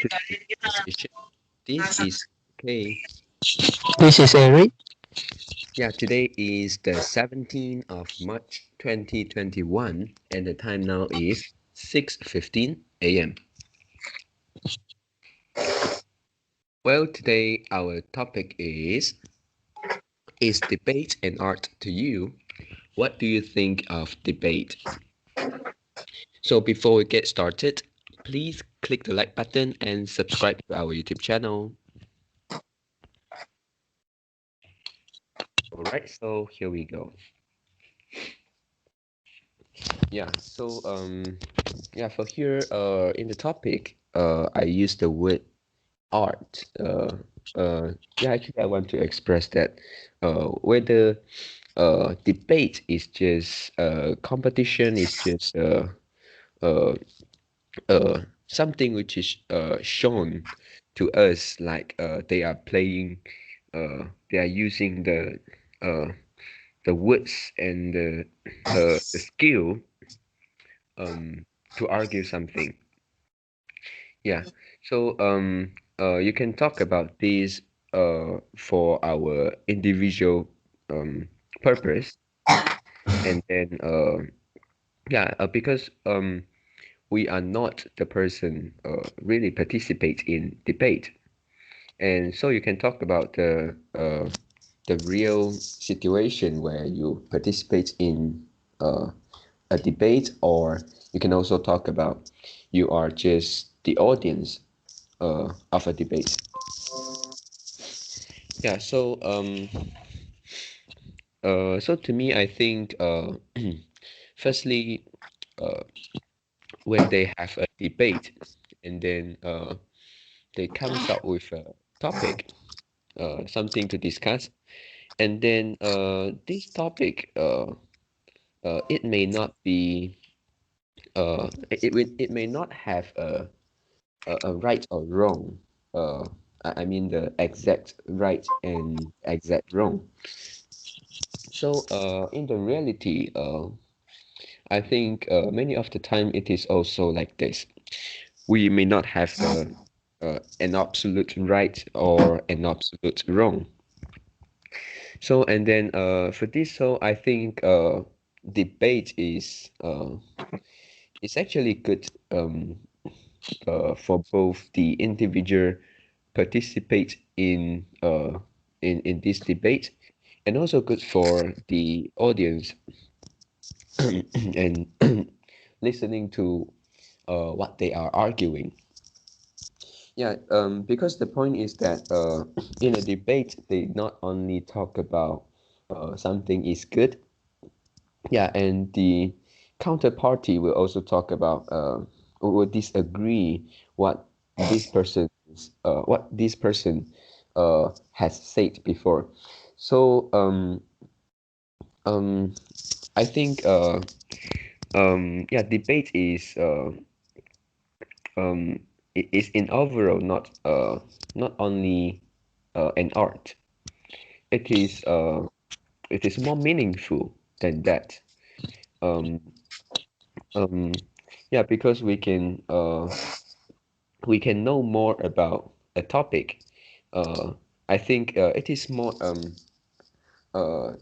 today's conversation. This is okay. This is Eric. Yeah, today is the 17th of March 2021, and the time now is 6:15 a.m. Well, today our topic is debate an art to you? What do you think of debate? So before we get started, please click the like button and subscribe to our YouTube channel. All right, so here we go. Yeah, so yeah, for here in the topic I use the word art. Yeah, actually I want to express that whether debate is just competition, is just uh, something which is shown to us like they are playing, they are using uh, the words and the skill to argue something. Yeah. So you can talk about this for our individual um purpose, and then yeah, because we are not the person really participate in debate, and so you can talk about the real situation where you participate in a debate, or you can also talk about you are just the audience of a debate. Yeah, so to me, I think firstly, uh, when they have a debate and then they comes up with a topic, something to discuss, and then this topic, it may not be, it may not have a right or wrong. I mean the exact right and exact wrong. So in the reality, I think many of the time it is also like this. We may not have an absolute right or an absolute wrong. So and then for this, so I think debate is actually good for both the individual participate in this debate, and also good for the audience and listening to what they are arguing. Yeah, because the point is that in a debate, they not only talk about something is good, yeah, and the counterparty will also talk about will disagree what what this person has said before. So um, I think yeah, debate is um, is in overall not only an art. It is it is more meaningful than that. Um, um, yeah, because we can know more about a topic. Uh, I think it is more uh,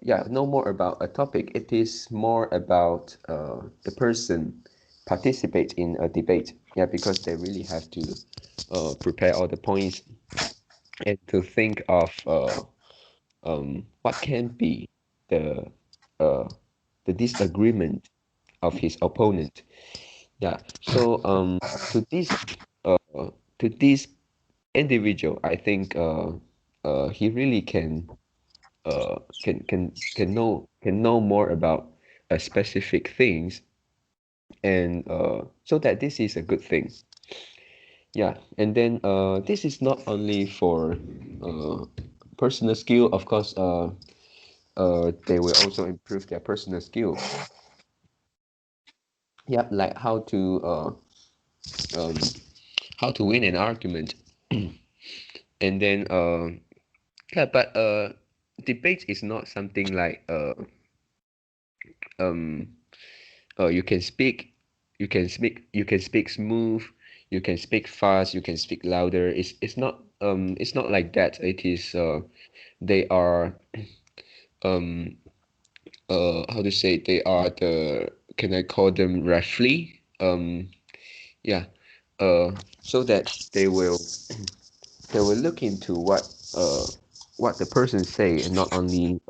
yeah, know more about a topic. It is more about the person participate in a debate. Yeah, because they really have to prepare all the points and to think of what can be the uh, the disagreement of his opponent. Yeah. So to uh, this individual, I think he really can know more about specific things, and so that this is a good thing. Yeah, and then this is not only for uh, personal skill. Of course, they will also improve their personal skill. Yeah, like um, how to win an argument, and then yeah, but debate is not something like um you can speak, you can speak smooth, you can speak fast, you can speak louder. It's not like that. It is they are um how to say, they are the, can I call them roughly, yeah, so that they will look into what the person say, and not only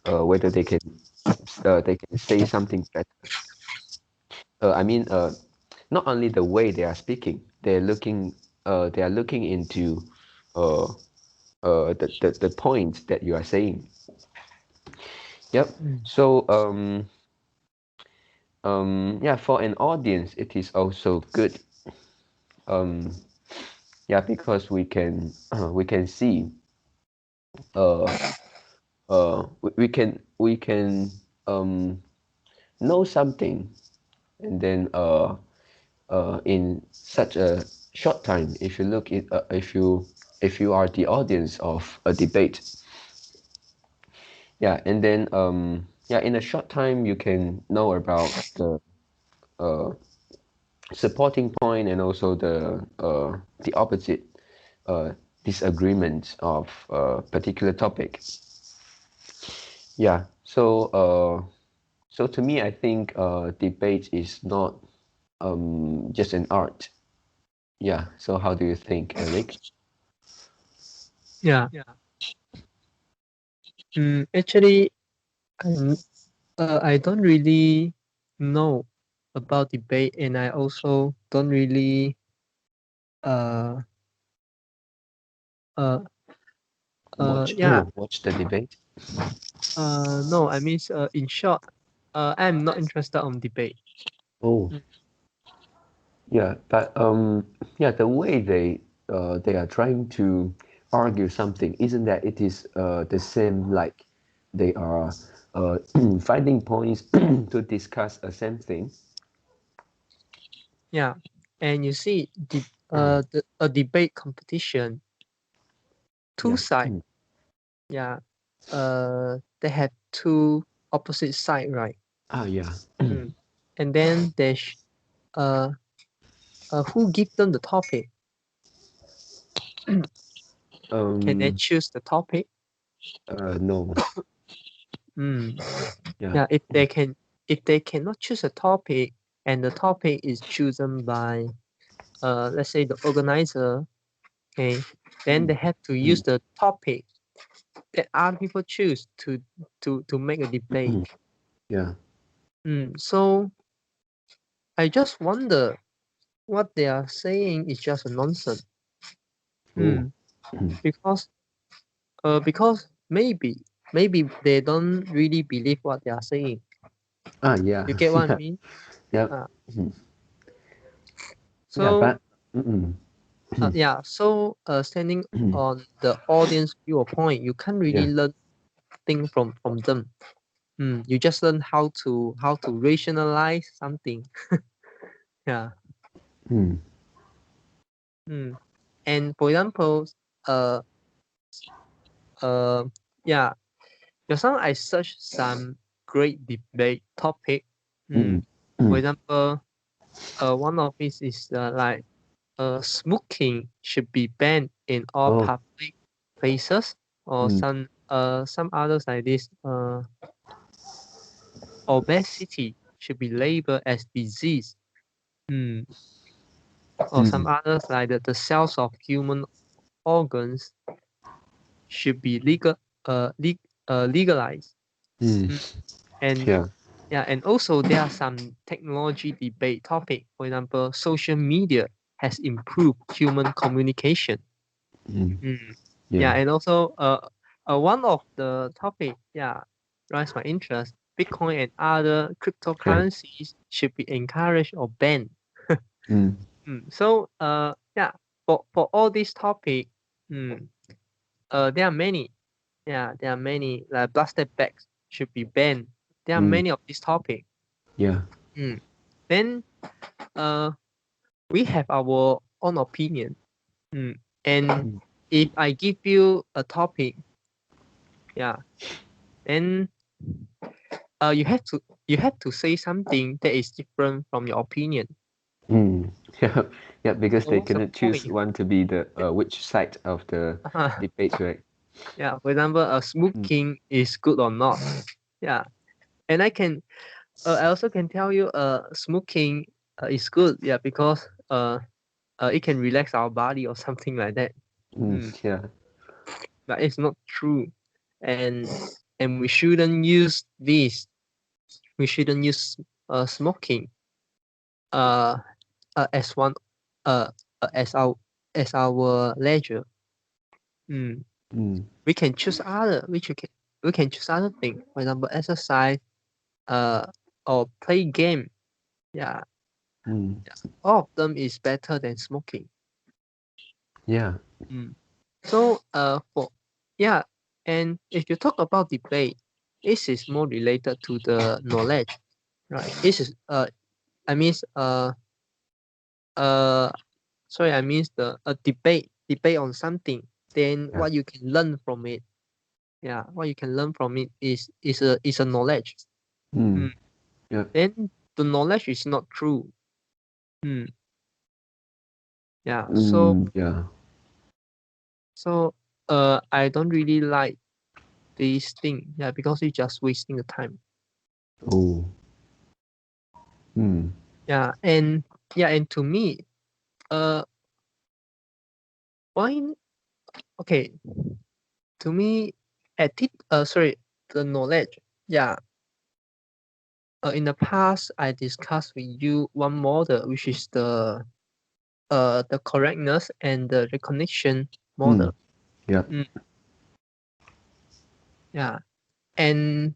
whether they can say something better. I mean, not only the way they are speaking, they are looking into uh the point that you are saying. Yep. Mm. So yeah, for an audience, it is also good. Um, yeah, because we can see uh we can know something, and then in such a short time, if you look at if you are the audience of a debate, yeah, and then yeah, in a short time you can know about uh supporting point, and also the opposite uh disagreement of a particular topic. Yeah, so to me, I think debate is not just an art. Yeah, so how do you think, Eric? Yeah. Actually, I'm, I don't really know about debate, and I also don't really uh uh yeah Watch the debate. no, I mean, in short, I'm not interested on debate. Oh, Mm. yeah, but yeah, the way they are trying to argue something, isn't that it is the same, like they are finding points to discuss a same thing. Yeah, and you see, a debate competition, two Yeah. side. Yeah, they have two opposite side, right? Ah, yeah. Mm. And then uh who give them the topic? Can they Um, choose the topic? no. Mm. Yeah. Yeah, if they cannot choose a topic, and the topic is chosen by let's say the organizer, okay, then Mm, they have to use mm, the topic that other people choose to make a debate. mm. Yeah. So I just wonder what they are saying is just a nonsense. Oh. Mm. Because because maybe they don't really believe what they are saying. Ah, yeah. You get what I Yeah. mean? Yep. Uh, Mhm. Yeah, so but mm-mm. yeah, so standing on the audience viewpoint, you can't really Yeah. learn things from them. You just learn how to rationalize something. Yeah. Mm, Mm. And for example, uh uh yeah, just now I searched some great debate topic. mm, For mm. example, one of it is like smoking should be banned in all Oh. public places, or Mm, some others like this. Obesity should be labeled as disease. Hmm. Or some mm, others like the cells of human organs should be legalized. mm. Mm. And Yeah. yeah, and also there are some technology debate topic. For example, social media has improved human communication. Mm, Yeah, yeah. and also one of the topic, yeah, rise my interest. Bitcoin and other Yeah. cryptocurrencies should be encouraged or banned. Mm, So yeah, for all these topic, mm, there are many. Yeah, there are many, like plastic bags should be banned. There are mm, many of these topic. yeah. Mm. Then uh we have our own opinion. Mm. And Mm, if I give you a topic, yeah, then you have to say something that is different from your opinion. Yeah, yeah, because So they what's the cannot choose point? one to be the which side of the debate, right? Yeah, for example, Mm, smoking is good or not. Yeah, and I also can tell you, smoking is good. Yeah, because it can relax our body or something like that. Mm, yeah. but it's not true, and we shouldn't use this. We shouldn't use smoking uh, as one uh as our leisure. Mm. Mm, We can choose we can choose other things. For example, exercise, uh, or play game. Yeah, mm, yeah. All of them is better than smoking. yeah. Mm. So for yeah, and if you talk about debate, this is more related to the knowledge, right? This is I mean uh sorry, I mean the a debate on something. Then Yeah. what you can learn from it, yeah, what you can learn from it is a knowledge. Mm, Mm. yeah. Then the knowledge is not true. Mm. Yeah. Yeah. So I don't really like this thing. Yeah, because it's just wasting the time. Oh. Mm, Yeah, and to me, uh, why? Okay, to me, the knowledge. Yeah. In the past, I discussed with you one model, which is the correctness and the recognition mm, model. yeah. Mm, yeah, and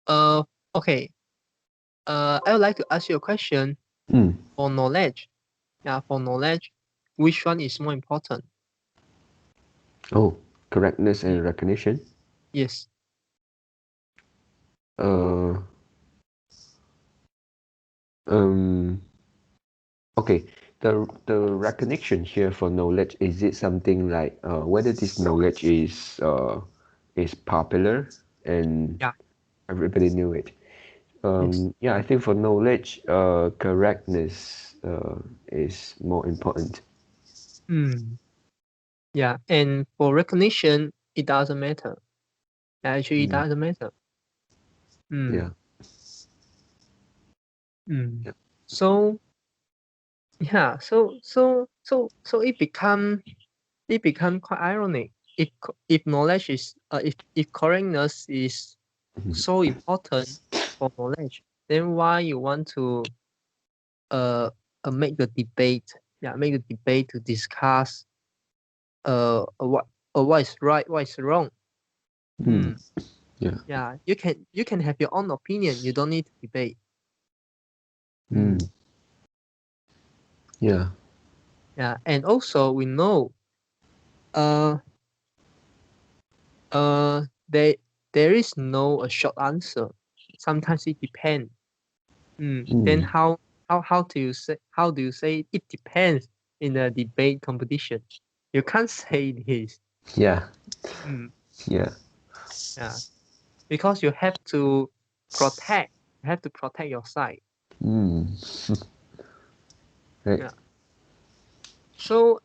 uh, okay. I would like to ask you a question Mm. for knowledge. Yeah, for knowledge, which one is more important? Oh, correctness Mm, and recognition. yes. Uh, um, okay. The recognition here for knowledge, is it something like whether this knowledge is popular and Yeah. everybody knew it? Yes. Yeah, I think for knowledge, correctness is more important. Mm, yeah, and for recognition, it doesn't matter. Actually, it Mm, doesn't matter. yeah. Mm, mm. Yeah. So yeah, so it become quite ironic. If knowledge is if correctness is Mhm. so important for knowledge, then why you want to uh, make the debate? Yeah, make the debate to discuss what is right, what is wrong. Mm, Hmm. yeah. Yeah, you can have your own opinion. You don't need to debate. Mm, Hmm. yeah. Yeah, and also we know uh there is no a short answer. Sometimes it depends. Then Mm, how do you say it depends in a debate competition? You can't say this. yeah. Mm, Yeah. yeah, because you have to protect your side. Mm, right. Yeah. So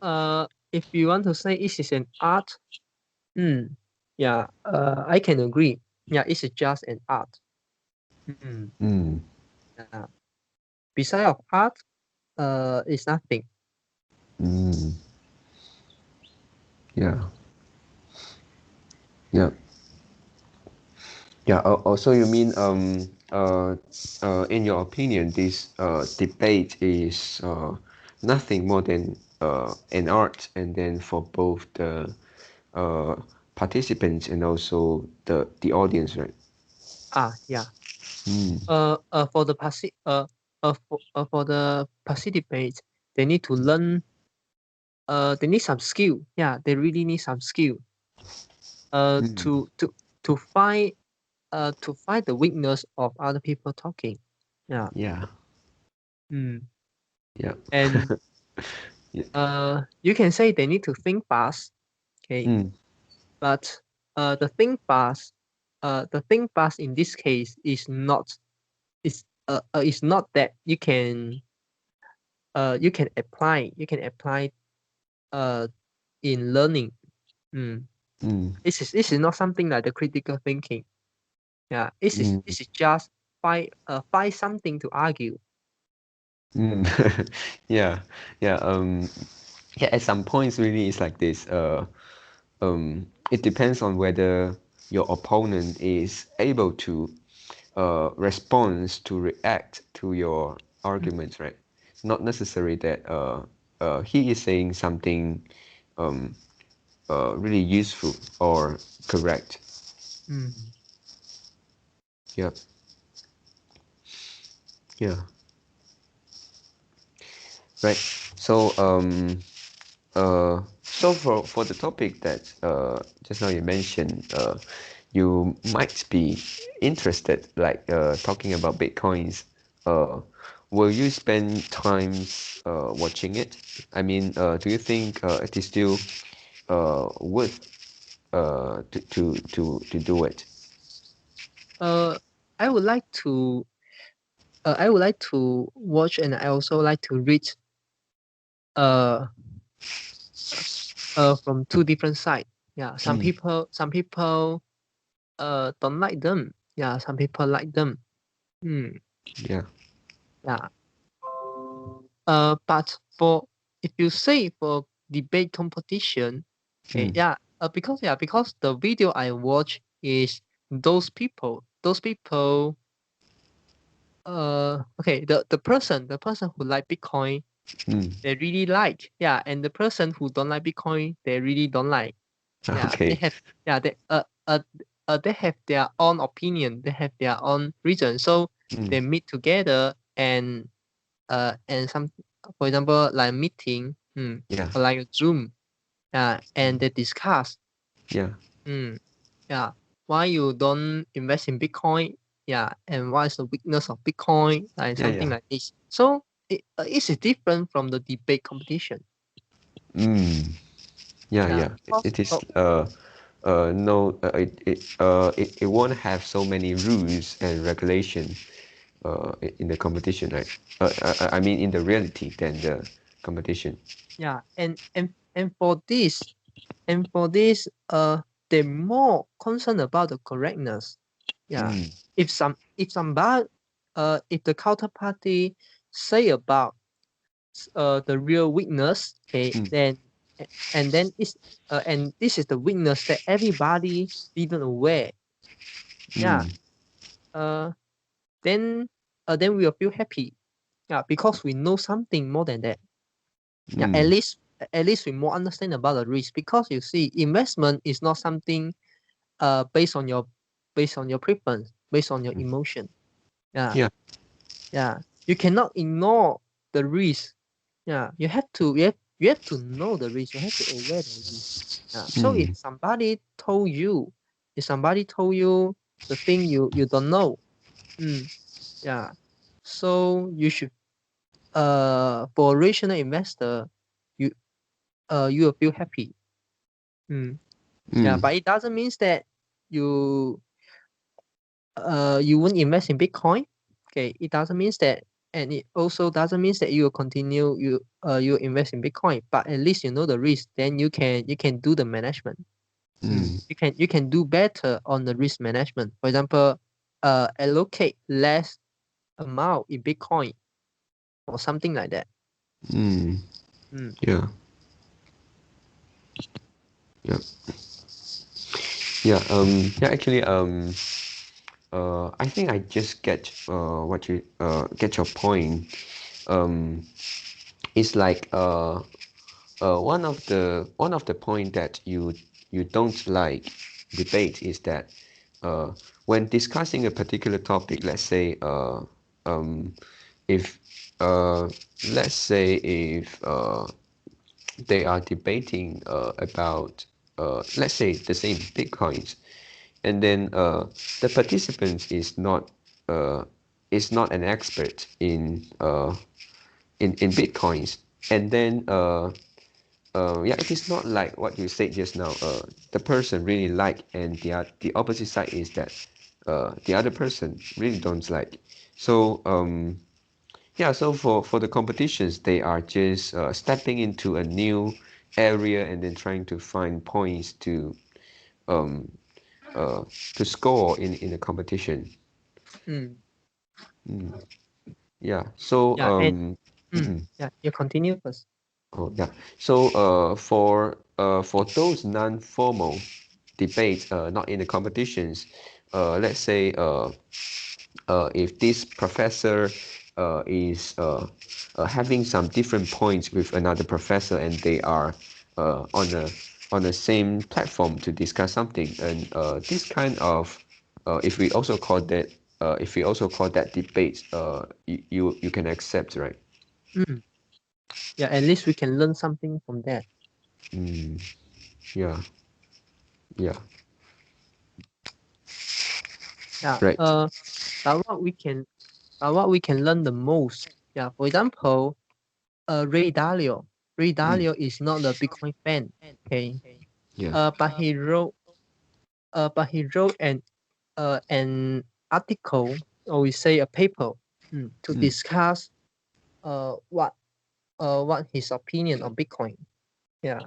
if you want to say this is an art, mm, yeah, I can agree. Yeah, it's just an art. Mm, Mm, yeah. Beside of art, it's nothing. mm, yeah. Yeah. Yeah. Also, you mean in your opinion, this debate is nothing more than an art, and then for both the uh participants and also the audience, right? Yeah. Mm, For the for the participants, they need to learn. They need some skill. Yeah, they really need some skill. Uh, mm, to to to find to find the weakness of other people talking. Yeah. yeah. Mm. Yeah. And Yeah. you can say they need to think fast. Okay, Mm, but the think fast in this case is not it's not that you can apply uh in learning. Mm. Mm, This is not something like the critical thinking. Yeah, mm, this is just find something to argue. mm. Yeah, yeah. Yeah. At some points, really, it's like this. It depends on whether your opponent is able to respond to react to your Mm, arguments, right? It's not necessary that he is saying something um, really useful or correct. mm. Yeah, yeah, right. So so for the topic that just now you mentioned, you might be interested, like talking about Bitcoins. Uh, will you spend times watching it? I mean, do you think it is still worth to do it? Uh, I would like to I would like to watch, and I also like to read uh from two different sides. Yeah, Mm, some people don't like them. Yeah, some people like them. Mm, yeah. yeah. But for if you say for debate competition, okay, Mm, yeah, because the video I watch is those people okay, the person who like Bitcoin, mm. they really like, yeah, and the person who don't like Bitcoin, they really don't like. Yeah, they Okay. have, yeah, they have their own opinion, they have their own reason. So Mm, they meet together and some, for example, like meeting, yeah. or like a Zoom, and Mm, they discuss, yeah. mm, yeah, why you don't invest in Bitcoin, yeah, and what is the weakness of Bitcoin, like Yeah. something Yeah. like this. So it is different from the debate competition. Mm. Yeah, Yeah, yeah. because It is no it won't have so many rules and regulation in the competition, right? I mean in the reality than the competition. yeah, and for this, they're more concerned about the correctness. Yeah, Mm, if the counterparty say about the real weakness, okay, mm, then and then it's and this is the weakness that everybody didn't aware. Yeah, mm, uh, then we will feel happy. Yeah, because we know something more than that. Yeah, mm, at least we more understand about the risk, because you see, investment is not something based on your preference, based on your mm. emotion. Yeah, Yeah. yeah. You cannot ignore the risk. Yeah, you have to know the risk. You have to aware the risk. Yeah. So Mm, if somebody told you the thing you don't know, mm, yeah. So you should for a rational investor, you you will feel happy. Mm, yeah, mm, but it doesn't mean that you you won't invest in Bitcoin. Okay, it doesn't mean that, and it also doesn't mean that you will continue you invest in Bitcoin. But at least you know the risk. Then you can do the management. mm, You can do better on the risk management. For example, allocate less amount in Bitcoin or something like that. mm. Mm, Yeah. Yeah. Yeah. Yeah. Actually, I think I just get what you get your point. Um, it's like one of the point that you don't like debate is that uh, when discussing a particular topic, let's say if uh, let's say if they are debating about let's say the same bitcoins, and then the participant uh, is not an expert in bitcoins, and then yeah, it is not like what you said just now. The person really like, and the opposite side is that the other person really don't like. So yeah, so for the competitions, they are just stepping into a new area and then trying to find points um to score in the competition. Mm. Yeah. So Yeah, and yeah, you continue first. oh yeah. So for those non-formal debates, not in the competitions, let's say if this professor is having some different points with another professor and they are on the same platform to discuss something, and this kind of if we also call that debate, you can accept, right? Mm. Yeah, at least we can learn something from that. Yeah, yeah, Yeah. right. But what we can learn the most. Yeah. For example, Ray Dalio. Ray Mm, Dalio is not a Bitcoin fan. Okay. yeah. But he wrote an article, or we say a paper, to Mm, discuss uh what what his opinion on Bitcoin. Yeah.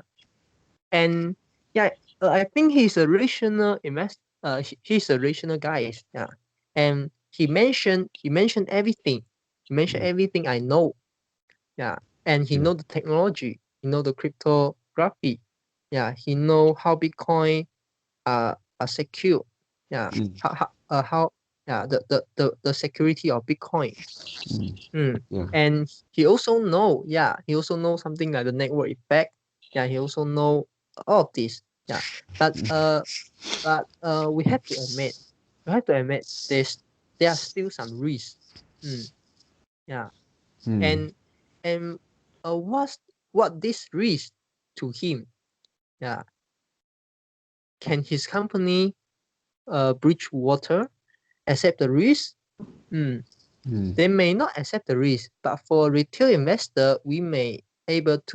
And yeah, I think he's a rational invest. He's a rational guy. Yeah, and he mentioned everything. He mentioned mm, everything I know. Yeah, and he yeah. know the technology. He know the cryptography. Yeah, he know how Bitcoin are secure. Yeah, Mm, how yeah the security of Bitcoin. mm, Mm. yeah. And he also know something like the network effect. Yeah, he also know all of this. Yeah, but we have to admit there are still some risks. Mm. Yeah, Mm, and and what this risk to him? Yeah, can his company breach water, accept the risk? Mm. mm, They may not accept the risk, but for retail investor, we may accept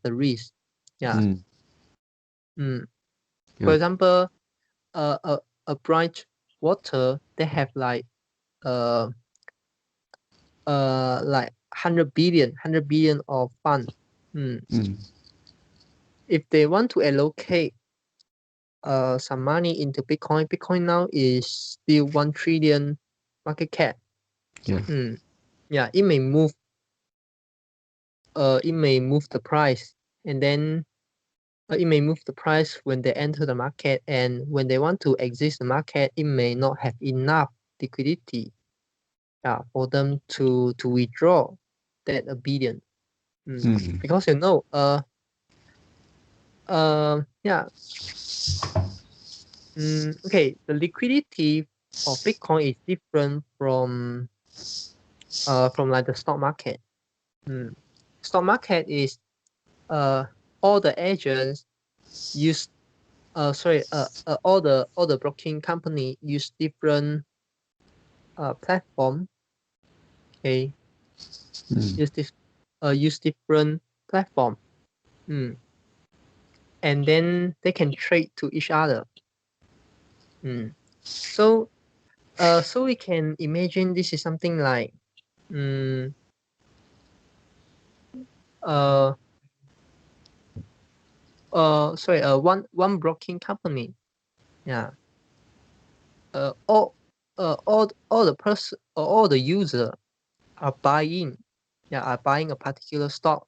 the risk. Yeah. mm, Mm. For yeah. example, a branch water, they have uh like 100 billion of fund. Mm. Mm, If they want to allocate some money into Bitcoin, Bitcoin now is still 1 trillion market cap. yeah. Mm. Yeah, it may move the price, and then it may move the price when they enter the market, and when they want to exit the market, it may not have enough liquidity, for them to withdraw that a billion. Mm, Because yeah, okay, the liquidity of Bitcoin is different from like the stock market. Mm. Stock market is all the agents use all the broking company use different platform. Okay, mm, use different platform. Mm. And then they can trade to each other. Mm. So so we can imagine this is something like mm, uh one broking company. Yeah. All the person or all the user are buying. Yeah, are buying a particular stock.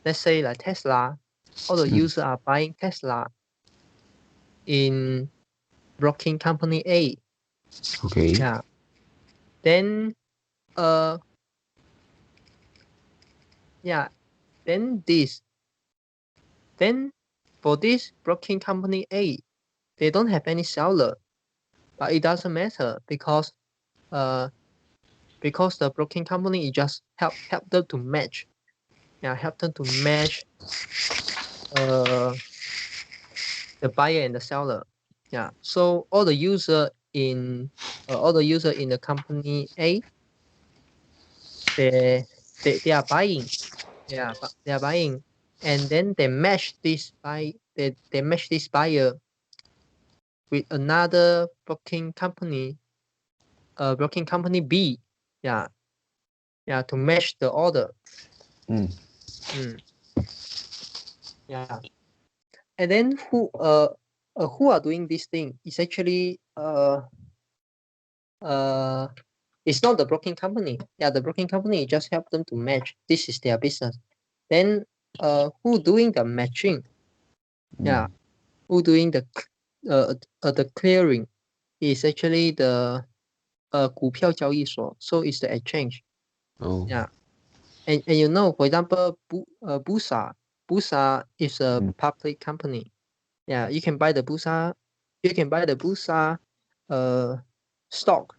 Let's say like Tesla. All the mm, users are buying Tesla in broking company A. okay. Yeah. Then uh yeah, then this then for this broking company A, they don't have any seller, but it doesn't matter uh because the broking company is just help them to match. Yeah, help them to match uh the buyer and the seller. Yeah. So all the user in the company A, they they are buying. Yeah, but they are buying, and then they match this buyer with another broking company broking company B, yeah, to match the order. Mm. Yeah, and then who are doing this thing is actually it's not the broking company. Yeah, the broking company just help them to match. This is their business. Then who doing the matching? Yeah, Mm. who doing the clearing is actually the 股票交易所. So it's the exchange. Oh. Yeah, and you know, for example, Busa is a Mm. public company. Yeah, you can buy the Busa, stock.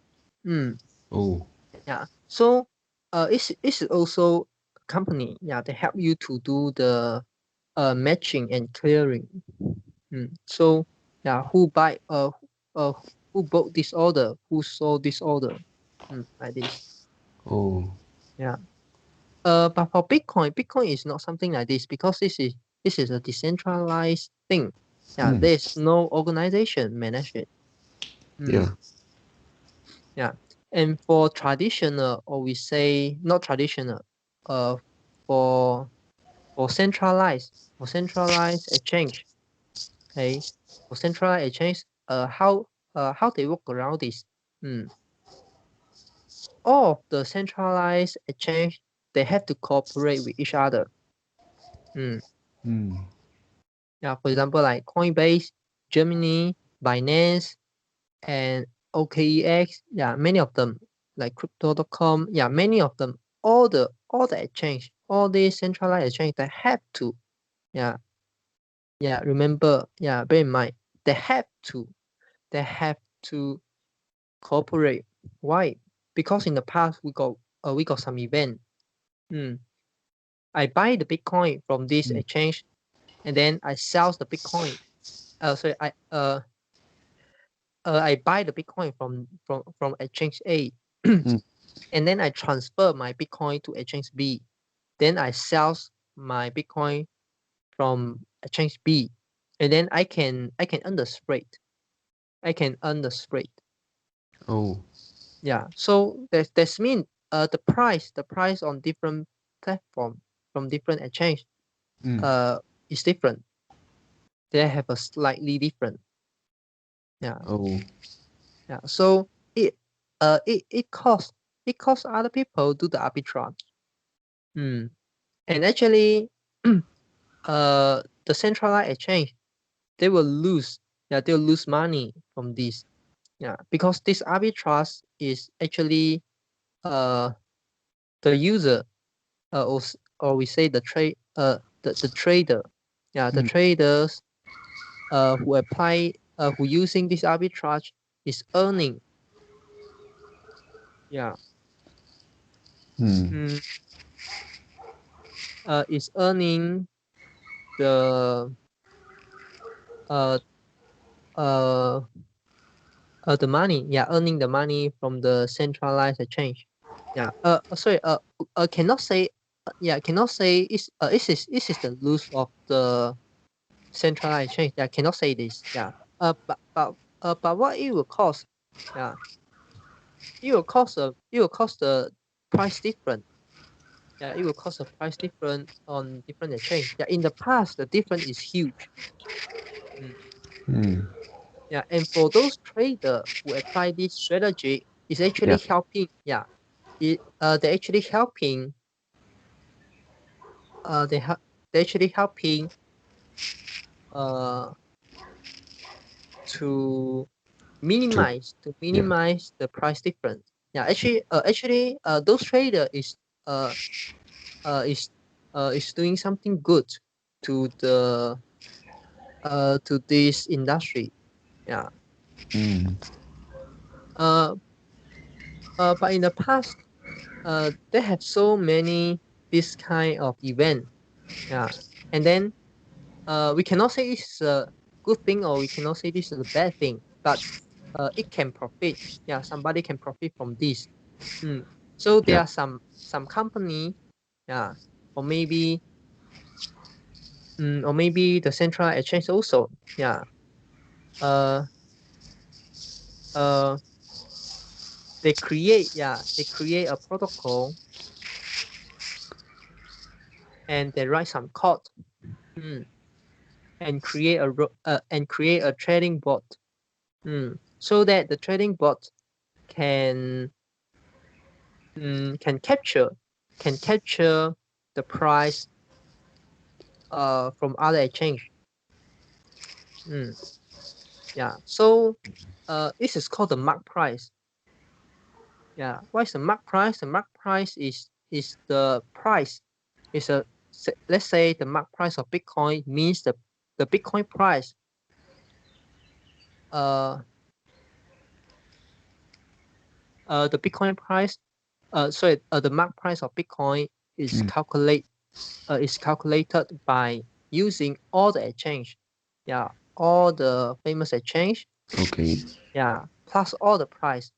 Oh. Yeah. So it's also a company. Yeah, they help you to do the matching and clearing. So yeah, who bought this order, who sold this order, like this. Oh. Yeah. But for Bitcoin is not something like this because this is a decentralized thing. Yeah, Mm. there's no organization manage it. Yeah. Yeah. And for traditional, or we say not traditional, uh, for centralized exchange, okay, for centralized exchange, how they work around this? All of the centralized exchange, they have to cooperate with each other. Mm. Yeah, for example, like Coinbase, Gemini, Binance, and OKEX. Yeah, many of them, like Crypto.com. Yeah, many of them. All the exchange, all the centralized exchange, they have to. Yeah, remember. Yeah, bear in mind, they have to. They have to cooperate. Why? Because in the past we got some event. I buy the Bitcoin from this Mm. exchange, and then I sell the Bitcoin. Sorry, I buy the Bitcoin from exchange A, Mm. and then I transfer my Bitcoin to exchange B. Then I sell my Bitcoin from exchange B, and then I can earn the spread. I can earn the spread. Oh. Yeah. So that's mean the price on different platform from different exchange Mm. is different. They have a slightly different. Yeah. Oh. Yeah. So it costs other people do the arbitrage. And actually, the centralized exchange, they will lose. Yeah, they'll lose money from this. Yeah, because this arbitrage is actually uh the user, or we say the trader. Yeah, the Mm. traders who using this arbitrage is earning. Yeah. Mm. mm, is earning the uh uh the money. Yeah, earning the money from the centralized exchange. Yeah. Sorry. Cannot say. Yeah, cannot say. This is the loss of the centralized exchange. Yeah, cannot say this. Yeah. But what it will cost? Yeah, it will cost the price different. Yeah, it will cost a price different on different exchange. Yeah, in the past the difference is huge. Mm. Mm. Yeah, and for those trader who apply this strategy, is actually Yeah. helping. Yeah, they actually helping. They actually helping uh to To. Yeah. minimize the price difference. Yeah, actually, those trader uh uh is is doing something good to this industry. Yeah. Mm. Uh but in the past, they have so many this kind of event. Yeah. And then we cannot say it's a good thing, or we cannot say this is a bad thing, but it can profit. Yeah, somebody can profit from this. Mm. So there Yeah. are some company, yeah, or maybe the central exchange also, yeah, uh, uh, they create a protocol, and they write some code, and create a trading bot, so that the trading bot can capture the price from other exchange. Yeah. So this is called the mark price. Yeah. What is the mark price? The mark price is the price. Let's say the mark price of Bitcoin means the Bitcoin price. The Bitcoin price. The mark price of Bitcoin is calculated by using all the exchange. Yeah. All the famous exchange. Okay. Yeah. Plus all the price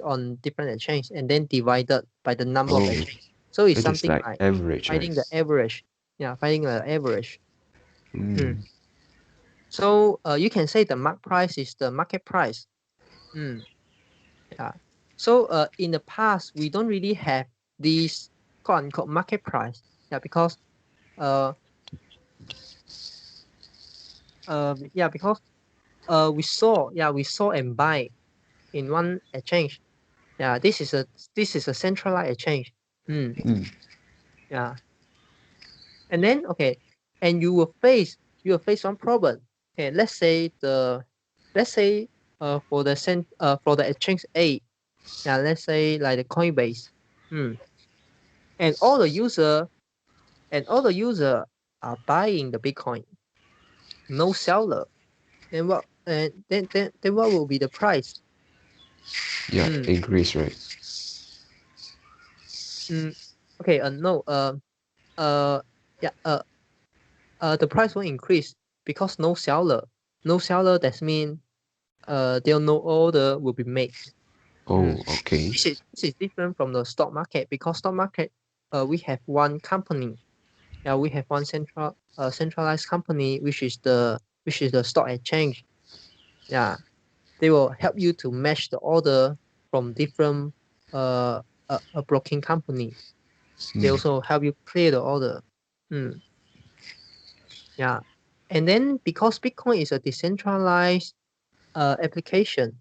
on different exchange, and then divided by the number of Oh, exchange. So it's it is something like like average, right? finding the average. Yeah, finding the average. Mm. So you can say the mark price is the market price. Yeah. So in the past, we don't really have this quote unquote market price. Yeah, because uh because we saw and buy in one exchange. Yeah, this is a centralized exchange. Yeah. And then and you will face one problem. Okay, let's say for the exchange A, yeah, let's say like the Coinbase. And all the user are buying the Bitcoin, no seller. And then what will be the price? Yeah, Mm, increase, right? mm, okay, no, uh, yeah, the price will increase because no seller. No seller, that means there no order will be made. Oh, okay. This is different from the stock market, because stock market, we have one company. Yeah, we have one centralized company, which is the stock exchange. Yeah, they will help you to match the order from different a broking company. They Mm. also help you clear the order. Mm, yeah, and then because Bitcoin is a decentralized application,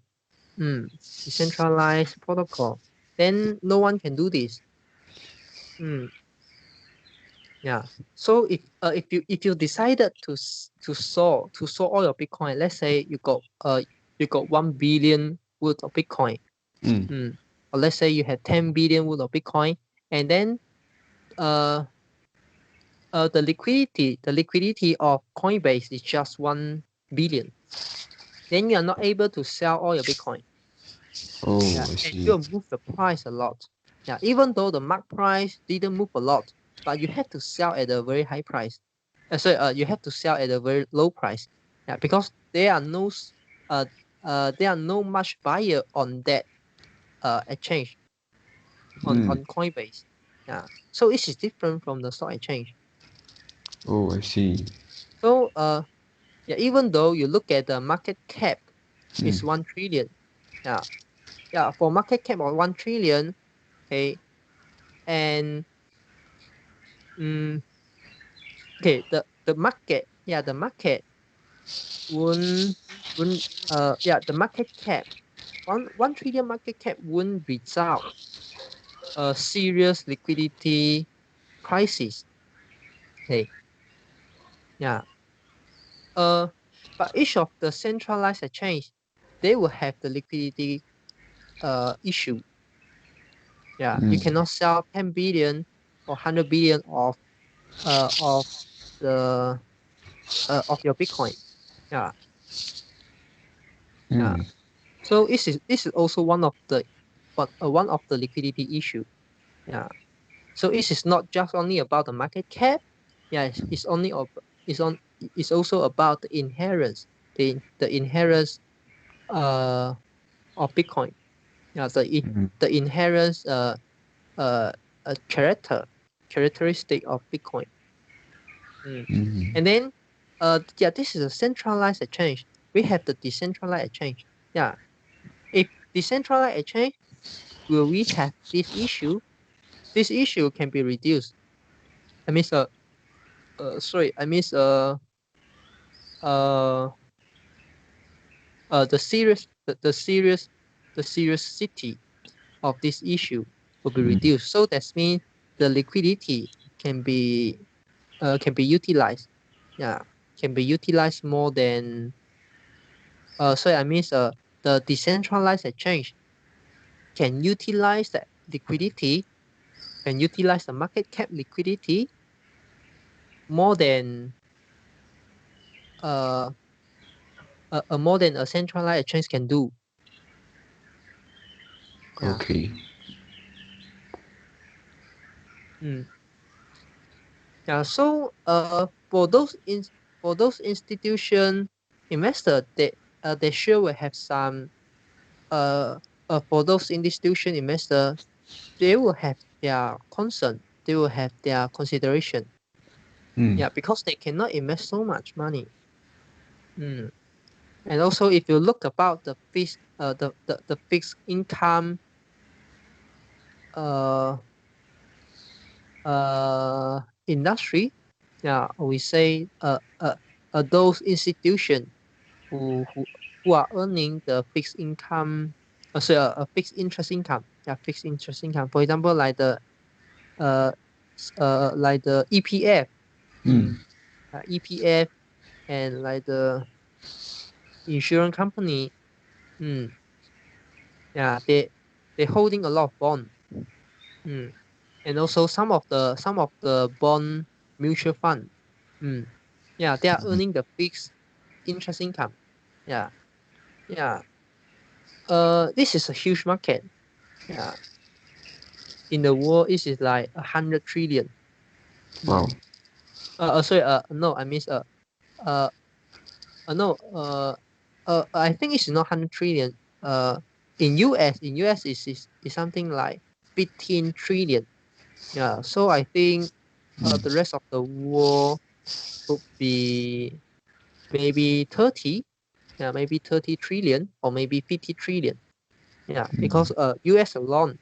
decentralized protocol, then no one can do this. Mm, yeah. So if you decided to sell all your Bitcoin, let's say you got 1 billion worth of Bitcoin, Mm. or let's say you have 10 billion worth of Bitcoin, and then uh the liquidity of Coinbase is just 1 billion, then you are not able to sell all your Bitcoin. Oh, Yeah, I and see. you'll move the price a lot. Yeah, even though the mark price didn't move a lot, but you have to sell at a very high price. You have to sell at a very low price. Yeah, because uh there are no much buyer on that exchange, Mm. on Coinbase. Yeah, so it is different from the stock exchange. Oh, I see. So yeah, even though you look at the market cap Mm. is 1 trillion. Yeah, for market cap of 1 trillion. Okay, and mm, okay, the market wouldn't the market cap, 1 trillion market cap wouldn't result a serious liquidity crisis. Okay, yeah. Uh, but each of the centralized exchange, they will have the liquidity issue. Yeah, you Mm. cannot sell 10 billion or 100 billion of the of your Bitcoin. Yeah, yeah. Mm. So this is also one of the liquidity issue. Yeah. So this is not just only about the market cap. Yeah, it's only it's on it's also about the inherence, the inherence uh of Bitcoin. Yeah, Mm. the inherence uh characteristic of Bitcoin. Mm. And then this is a centralized exchange. We have the decentralized exchange. Yeah. If decentralized exchange, will we have this issue? This issue can be reduced. I mean, sorry, I mean, uh, the seriousity of this issue will be reduced. So that means the liquidity can be utilized. Yeah, can be utilized more than so I mean the decentralized exchange can utilize the liquidity, can utilize the market cap liquidity more than uh more than a centralized exchange can do. Yeah. Okay. Mm. Yeah. So for those institution investor, they sure will have some uh for those institution investor, they will have their concern, they will have their consideration. Mm. Yeah, because they cannot invest so much money. Mm. And also, if you look about the fixed income uh industry, yeah, we say those institutions who are earning the fixed income, a fixed interest income, yeah, fixed interest income. For example, uh like the EPF, Mm. EPF, and like the insurance company, mm, yeah, they holding a lot of bond, mm, and also some of the bond mutual fund, mm, yeah, they are earning the fixed interest income, yeah, yeah. This is a huge market, yeah. In the world, this is like 100 trillion. Wow. Mm. Sorry, no, I mean, uh, no, I think it's not 100 trillion. In US is something like 15 trillion. Yeah, so I think the rest of the world would be maybe 30, yeah, maybe 30 trillion or maybe 50 trillion. Yeah, because US alone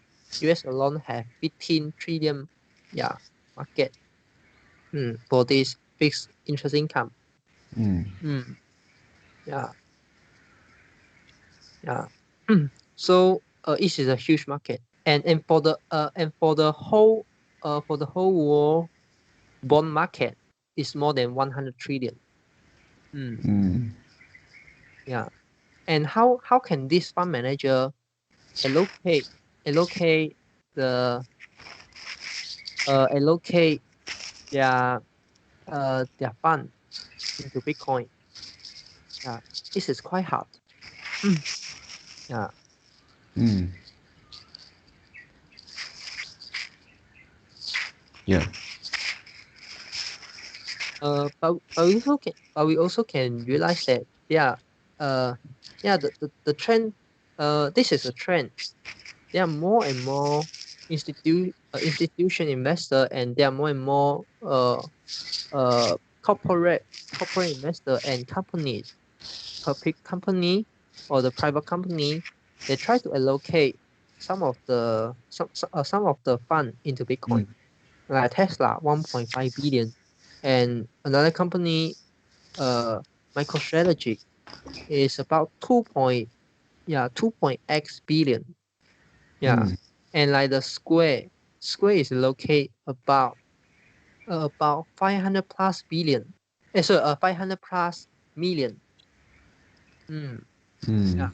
have 15 trillion, yeah, market, for this fixed interest income. Mm. Mm, yeah, yeah. So it is a huge market, and for the whole world bond market is more than 100 trillion. Mm, Mm. yeah. And how can this fund manager allocate allocate the allocate their fund into Bitcoin? Yeah, this is quite hard. Mm, yeah. Mm. Yeah. But we also can realize that uh the trend, this is a trend. There are more and more institution investor, and there are more and more corporate investor and companies, public company or the private company. They try to allocate some of the fund into Bitcoin, Mm. like Tesla 1.5 billion, and another company, uh MicroStrategy, is about 2.x billion. Yeah. Mm. And like the Square is located about 500 plus billion. So 500 plus million. Mm, Mm. yeah.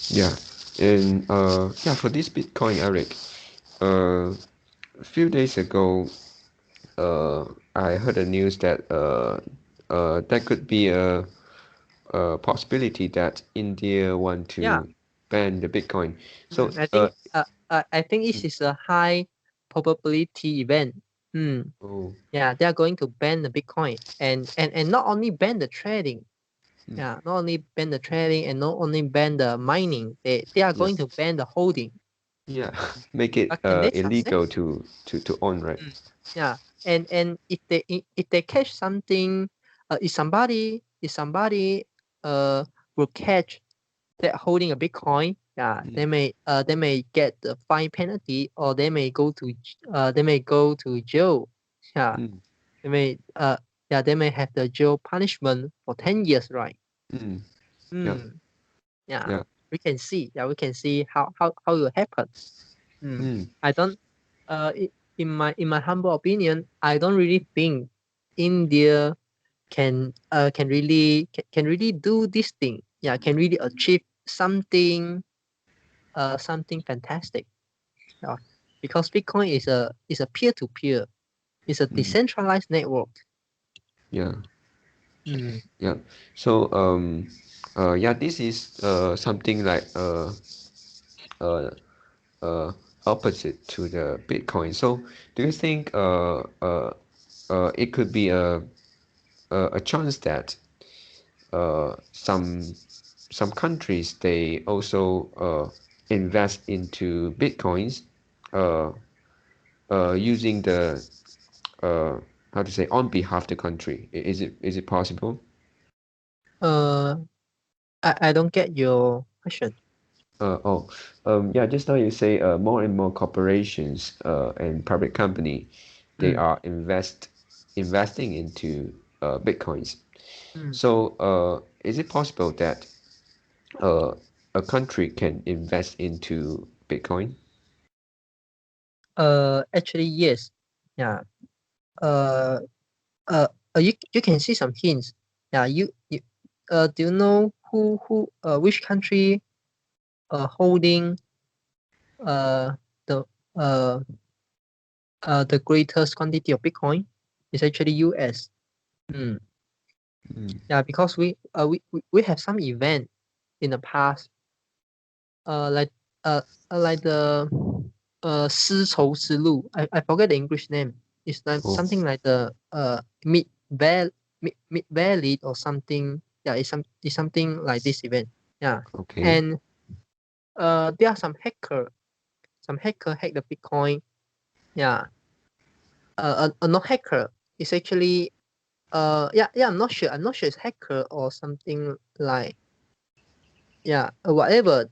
Yeah. And yeah, for this Bitcoin, Eric, a few days ago, uh, I heard the news that that could be a possibility that India want Yeah. to ban the Bitcoin. So I think this is a high probability event. Mm, oh, yeah, they are going to ban the Bitcoin, and not only ban the trading. mm, Yeah, not only ban the trading and not only ban the mining. They are yeah, going to ban the holding. yeah, make it But can they illegal success? to own, right? Mm. Yeah, and if they catch something, if somebody will catch that holding a Bitcoin, Yeah, they may get the fine penalty, or they may go to jail. Yeah, mm, they may they may have the jail punishment for 10 years, right? mm, yeah, Mm, yeah, yeah, we can see how it will happen. Mm. mm, I don't in my humble opinion, I don't really think India can really do this thing. Yeah, can really achieve something fantastic. Yeah, because Bitcoin is a peer to peer. It's a mm, decentralized network. yeah, Mm. yeah. So yeah, this is something like uh uh opposite to the Bitcoin. So do you think it could be a chance that some countries they also invest into Bitcoins uh using the uh how to say on behalf of the country. Is it possible? Uh, I don't get your question. Oh, yeah, just now you say more and more corporations and private company they Mm. are investing into Bitcoins. Mm. So is it possible that uh, a country can invest into Bitcoin? Actually, yes. Yeah. Uh, you can see some hints. Yeah. Do you know which country holding uh the uh the greatest quantity of Bitcoin? It's actually US. Mm. Mm. Yeah, because we have some event in the past, uh like uh like the 丝绸之路. I forget the English name. It's like Oh, something like the mid valley or something. Yeah, it's something like this event. Yeah, okay. and there are some hacker hack the Bitcoin. Yeah, not hacker. It's actually I'm not sure it's hacker or something like. Yeah, whatever.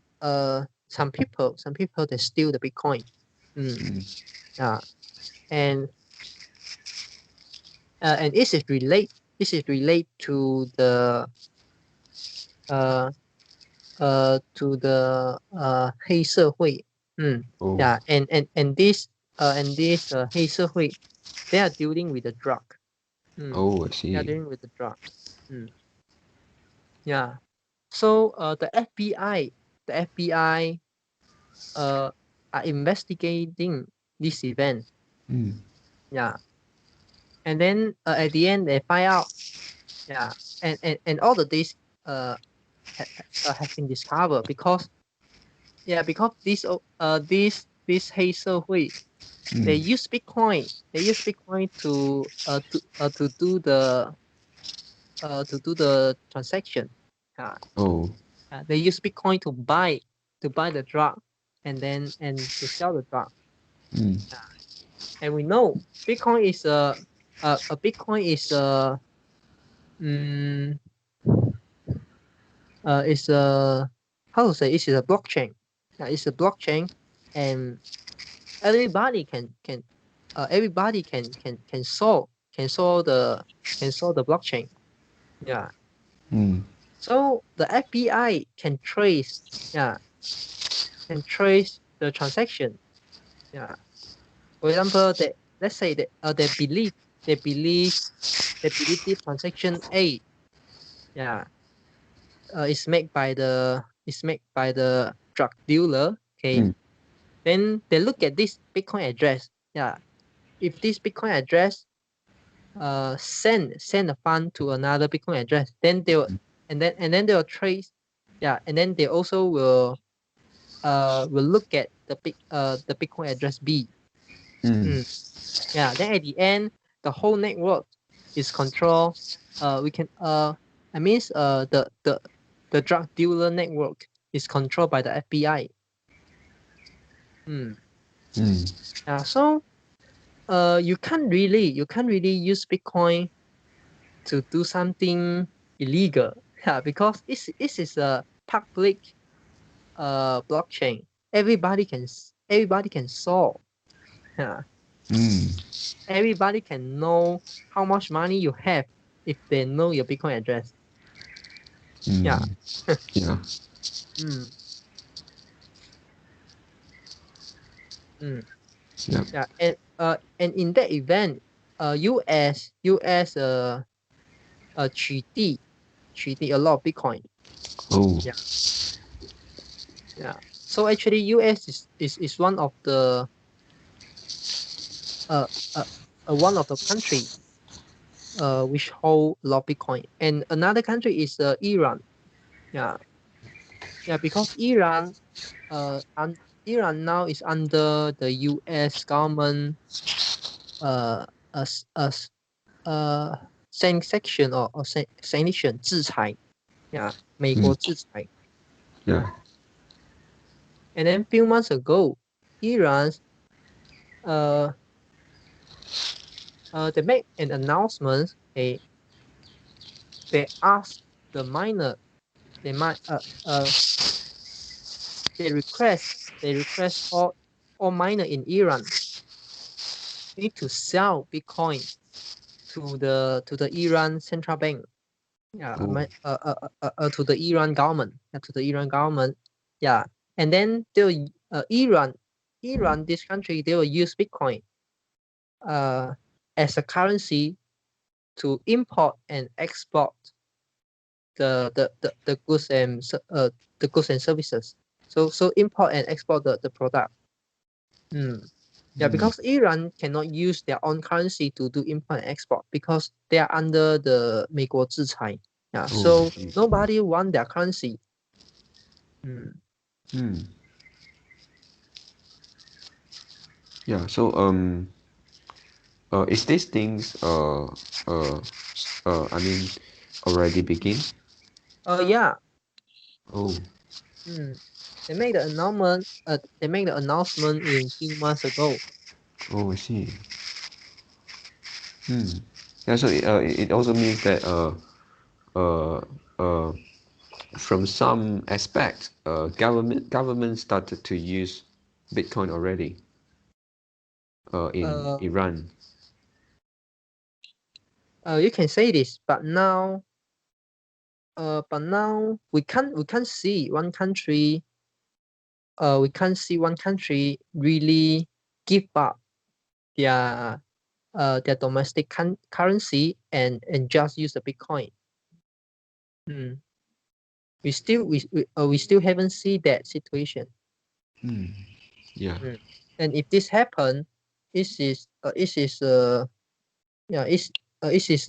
Some people they steal the Bitcoin. Mm, Mm. yeah, and this is relate uh to the 黑社会. Oh, Yeah, and this 黑社会 they are dealing with the drug. oh, I They are see. dealing with the drug. Mm, yeah. So the FBI uh are investigating this event. Mm. Yeah, and then at the end they find out. Yeah, and all the days have been discovered because this 黑社会 they Mm. use Bitcoin to do the transaction. Yeah, Oh, they use Bitcoin to buy the drug, and to sell the drug. mm. Yeah. And we know Bitcoin is a Bitcoin mm, is a how to say, it's a blockchain. Yeah, it's a blockchain, and everybody can solve the blockchain. Yeah. Mm. So the FBI can trace, yeah, can trace the transaction. Yeah. For example, let's say that they believe this transaction A, yeah, is made by the drug dealer. Okay. Mm. Then they look at this Bitcoin address. Yeah. If this Bitcoin address send a fund to another Bitcoin address, then they will and then they will trace. Yeah, and then they also will look at the Bitcoin address B. Mm. Mm. Yeah, then at the end the whole network is controlled. We can I means the drug dealer network is controlled by the FBI. Mm. Mm. Yeah, so you can't really use Bitcoin to do something illegal. Yeah, because this is a public. blockchain, everybody can solve. Yeah. Everybody can know how much money you have if they know your Bitcoin address. Yeah. Yeah. Mm, mm. Yeah. Yeah. And in that event,取缔a lot of Bitcoin. Oh. Yeah. Yeah. So actually, US is uh, uh one of the country which hold a lot of Bitcoin, and another country is Iran. Yeah. Yeah, because Iran now is under the U.S. government as sanction or sanction 制裁 yeah 美国制裁 Yeah. and then few months ago Iran uh they make an announcement. They ask the miner they might they request all miner in Iran need to sell Bitcoin to the Iran central bank. Yeah, Oh. to the Iran government. Yeah, to the Iran government. Yeah, and then they will, Iran, this country, they will use Bitcoin uh, as a currency to import and export the goods and the goods and services. So import and export the product. Mm. Yeah, because Iran cannot use their own currency to do import and export because they are under the 美国制裁. Yeah, Oh, I so see. nobody want their currency. Mm. Hmm. Yeah. So is these things I mean already begin? Yeah. Oh. Mm. They made the announcement. They made the announcement in few months ago. Oh, I see. Yeah. So it also means that uh uh from some aspect government started to use Bitcoin already in Uh, Iran. you can say this, but now we can't see one country. We can't see one country really give up their their domestic currency and just use the Bitcoin. Mm. We still haven't seen that situation. Yeah. Mm. And if this happen, this is yeah this is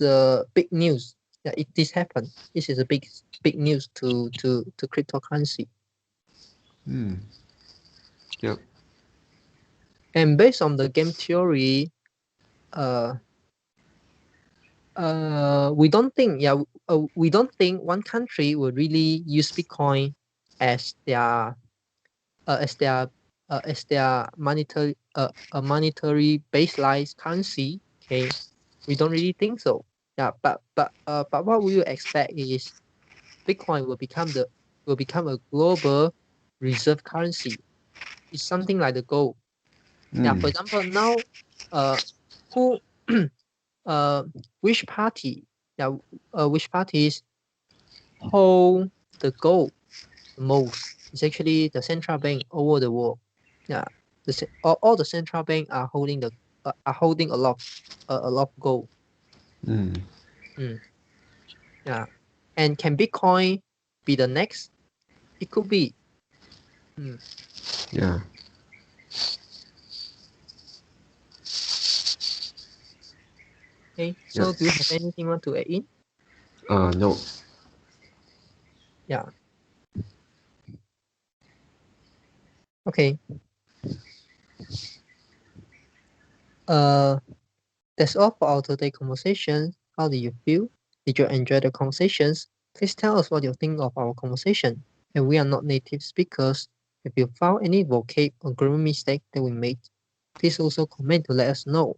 big news. Yeah, if this happen, this is a big news to cryptocurrency. Yep. And based on the game theory, uh we don't think one country will really use Bitcoin as their as their monetary a monetary baseline currency. Okay, we don't really think so. Yeah, but what we will expect is Bitcoin will become a global reserve currency. It's something like the gold. Yeah, for example, now who uh which party yeah which parties hold the gold the most? It's actually the central bank over the world. Yeah, all the central bank are holding a lot of gold. Mm, yeah, and can Bitcoin be the next? It could be. Mm, Yeah. okay, Yeah. so do you have anything want to add in? No. Yeah. Okay. Uh, that's all for our today conversation. How do you feel? Did you enjoy the conversations? Please tell us what you think of our conversation. And we are not native speakers. If you found any vocab or grammar mistake that we made, please also comment to let us know.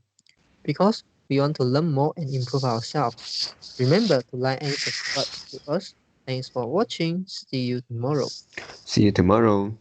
Because we want to learn more and improve ourselves. Remember to like and subscribe to us. Thanks for watching. See you tomorrow. See you tomorrow.